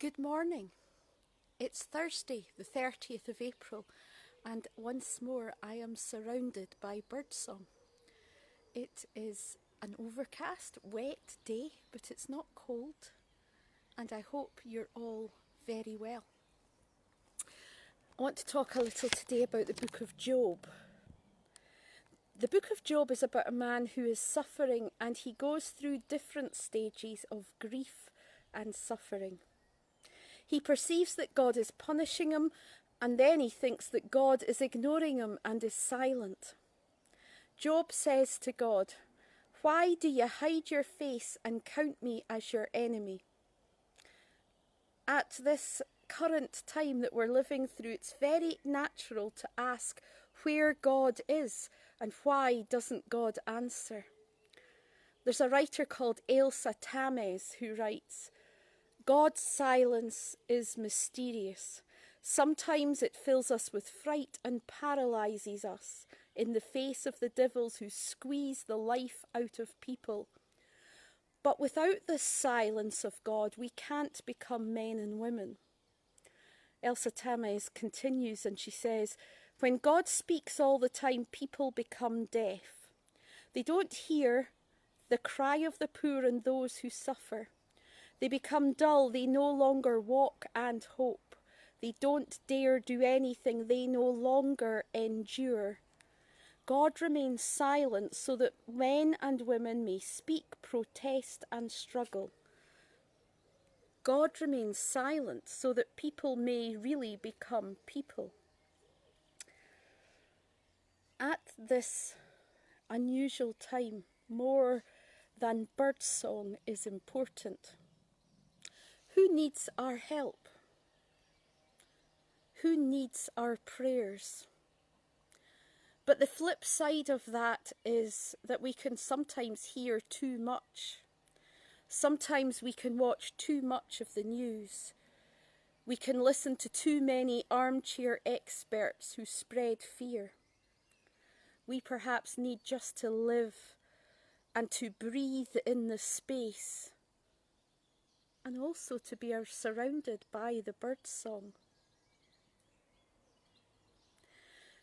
Good morning. It's Thursday, the 30th of April, and once more I am surrounded by birdsong. It is an overcast, wet day, but it's not cold, and I hope you're all very well. I want to talk a little today about the book of Job. The book of Job is about a man who is suffering, and he goes through different stages of grief and suffering. He perceives that God is punishing him, and then he thinks that God is ignoring him and is silent. Job says to God, "Why do you hide your face and count me as your enemy?" At this current time that we're living through, it's very natural to ask where God is and why doesn't God answer. There's a writer called Ailsa Tamez who writes, "God's silence is mysterious. Sometimes it fills us with fright and paralyses us in the face of the devils who squeeze the life out of people. But without the silence of God, we can't become men and women." Ailsa Tamez continues and she says, "When God speaks all the time, people become deaf. They don't hear the cry of the poor and those who suffer. They become dull, they no longer walk and hope. They don't dare do anything, they no longer endure. God remains silent so that men and women may speak, protest and struggle. God remains silent so that people may really become people." At this unusual time, more than birdsong is important. Who needs our help? Who needs our prayers? But the flip side of that is that we can sometimes hear too much. Sometimes we can watch too much of the news. We can listen to too many armchair experts who spread fear. We perhaps need just to live and to breathe in the space, and also to be surrounded by the birdsong.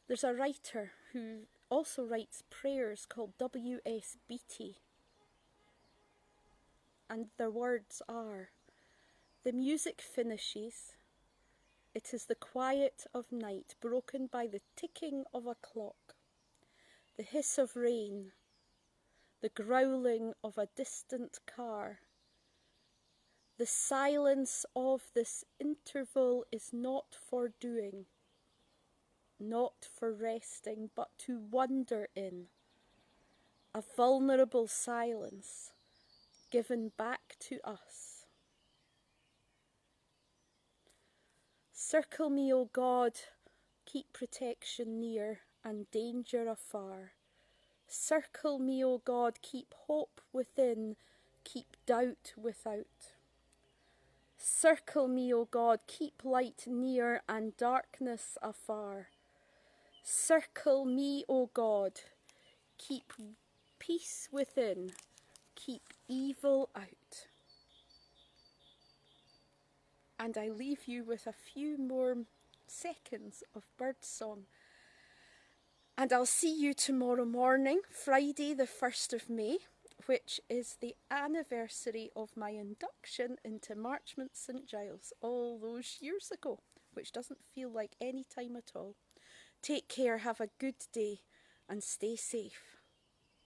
There's a writer who also writes prayers called W.S. Beattie, and their words are, "The music finishes. It is the quiet of night broken by the ticking of a clock, the hiss of rain, the growling of a distant car. The silence of this interval is not for doing, not for resting, but to wonder in. A vulnerable silence given back to us. Circle me, O God, keep protection near and danger afar. Circle me, O God, keep hope within, keep doubt without. Circle me, O God, keep light near and darkness afar. Circle me, O God, keep peace within, keep evil out." And I leave you with a few more seconds of birdsong. And I'll see you tomorrow morning, Friday the 1st of May, which is the anniversary of my induction into Marchmont St Giles all those years ago, which doesn't feel like any time at all. Take care, have a good day, and stay safe.